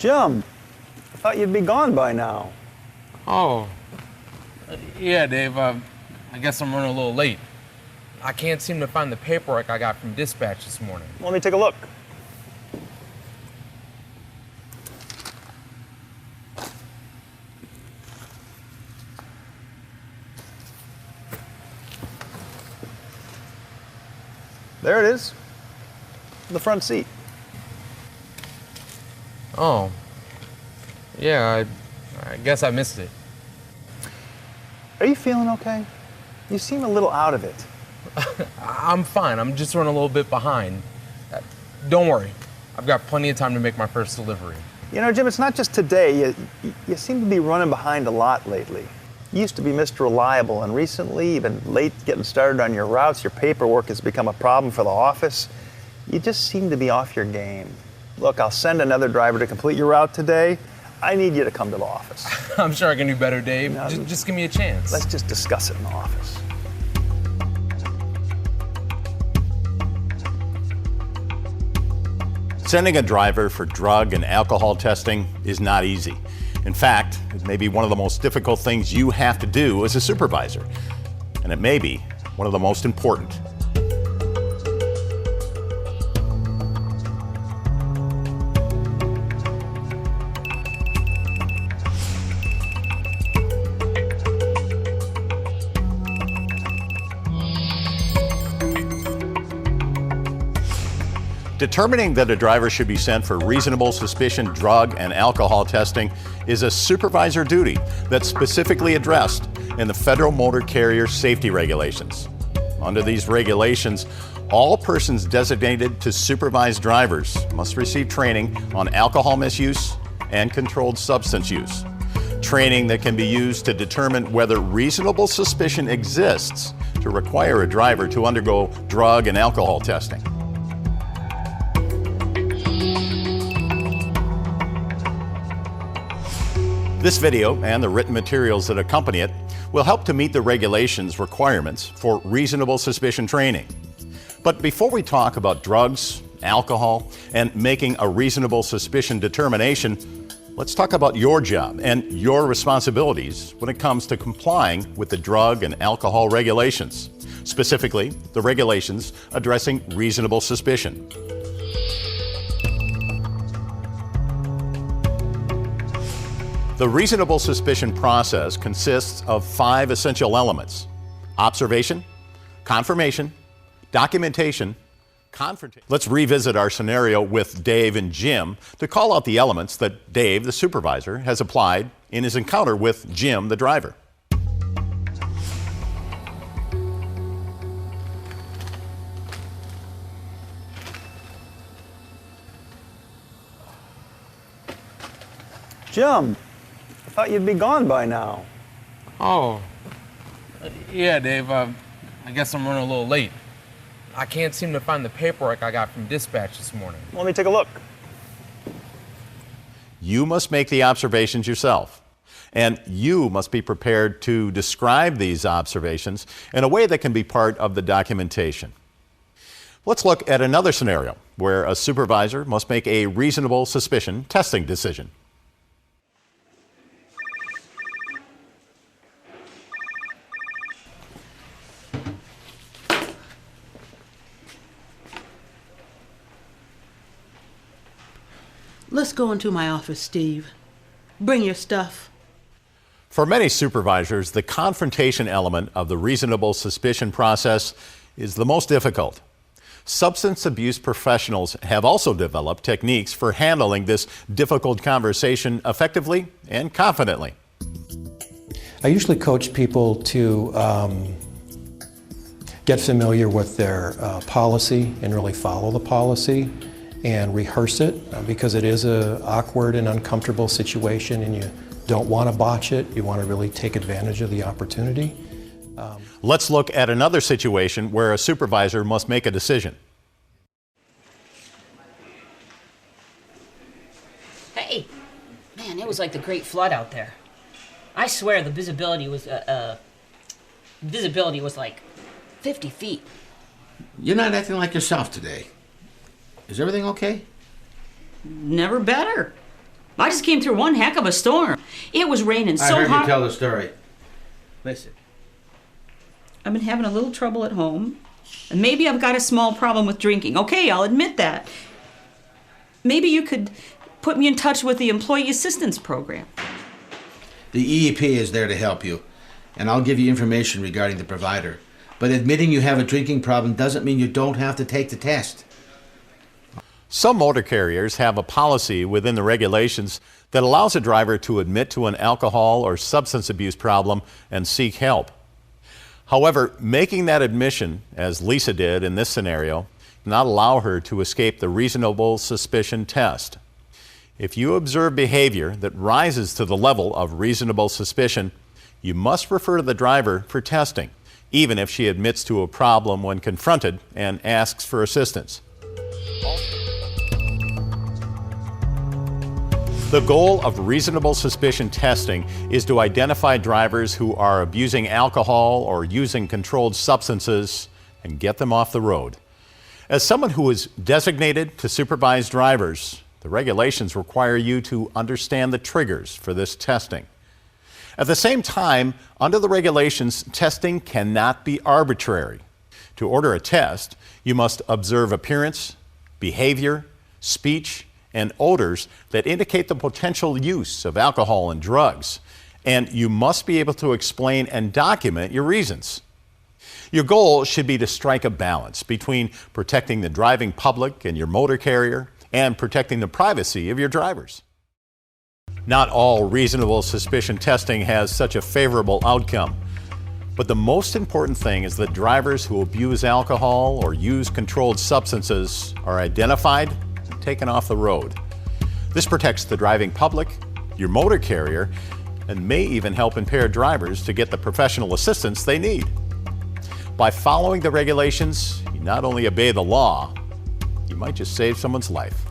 Jim, I thought you'd be gone by now. Oh, yeah, Dave. I guess I'm running a little late. I can't seem to find the paperwork I got from dispatch this morning. Let me take a look. There it is. The front seat. Oh, yeah, I guess I missed it. Are you feeling okay? You seem a little out of it. I'm fine. I'm just running a little bit behind. Don't worry. I've got plenty of time to make my first delivery. You know, Jim, it's not just today. You seem to be running behind a lot lately. You used to be Mr. Reliable, and recently you've been late getting started on your routes. Your paperwork has become a problem for the office. You just seem to be off your game. Look, I'll send another driver to complete your route today. I need you to come to the office. I'm sure I can do better, Dave. No, just give me a chance. Let's just discuss it in the office. Sending a driver for drug and alcohol testing is not easy. In fact, it may be one of the most difficult things you have to do as a supervisor. And it may be one of the most important. Determining that a driver should be sent for reasonable suspicion drug and alcohol testing is a supervisor duty that's specifically addressed in the Federal Motor Carrier Safety Regulations. Under these regulations, all persons designated to supervise drivers must receive training on alcohol misuse and controlled substance use. Training that can be used to determine whether reasonable suspicion exists to require a driver to undergo drug and alcohol testing. This video and the written materials that accompany it will help to meet the regulations requirements for reasonable suspicion training. But before we talk about drugs, alcohol, and making a reasonable suspicion determination, let's talk about your job and your responsibilities when it comes to complying with the drug and alcohol regulations, specifically the regulations addressing reasonable suspicion. The reasonable suspicion process consists of 5 essential elements: observation, confirmation, documentation, confrontation. Let's revisit our scenario with Dave and Jim to call out the elements that Dave, the supervisor, has applied in his encounter with Jim, the driver. Jim, I thought you'd be gone by now. Oh, yeah, Dave. I guess I'm running a little late. I can't seem to find the paperwork I got from dispatch this morning. Let me take a look. You must make the observations yourself, and you must be prepared to describe these observations in a way that can be part of the documentation. Let's look at another scenario where a supervisor must make a reasonable suspicion testing decision. Let's go into my office, Steve. Bring your stuff. For many supervisors, the confrontation element of the reasonable suspicion process is the most difficult. Substance abuse professionals have also developed techniques for handling this difficult conversation effectively and confidently. I usually coach people to get familiar with their policy and really follow the policy and rehearse it, because it is an awkward and uncomfortable situation and you don't want to botch it. You want to really take advantage of the opportunity. Let's look at another situation where a supervisor must make a decision. Hey, man, it was like the Great Flood out there. I swear the visibility was like 50 feet. You're not acting like yourself today. Is everything okay? Never better. I just came through one heck of a storm. It was raining so I heard hard. you tell the story. Listen. I've been having a little trouble at home. And maybe I've got a small problem with drinking. Okay, I'll admit that. Maybe you could put me in touch with the Employee Assistance Program. The EEP is there to help you, and I'll give you information regarding the provider. But admitting you have a drinking problem doesn't mean you don't have to take the test. Some motor carriers have a policy within the regulations that allows a driver to admit to an alcohol or substance abuse problem and seek help. However, making that admission, as Lisa did in this scenario, does not allow her to escape the reasonable suspicion test. If you observe behavior that rises to the level of reasonable suspicion, you must refer to the driver for testing, even if she admits to a problem when confronted and asks for assistance. The goal of reasonable suspicion testing is to identify drivers who are abusing alcohol or using controlled substances and get them off the road. As someone who is designated to supervise drivers, the regulations require you to understand the triggers for this testing. At the same time, under the regulations, testing cannot be arbitrary. To order a test, you must observe appearance, behavior, speech, and odors that indicate the potential use of alcohol and drugs, and you must be able to explain and document your reasons. Your goal should be to strike a balance between protecting the driving public and your motor carrier and protecting the privacy of your drivers. Not all reasonable suspicion testing has such a favorable outcome, but the most important thing is that drivers who abuse alcohol or use controlled substances are identified taken off the road. This protects the driving public, your motor carrier, and may even help impaired drivers to get the professional assistance they need. By following the regulations, you not only obey the law, you might just save someone's life.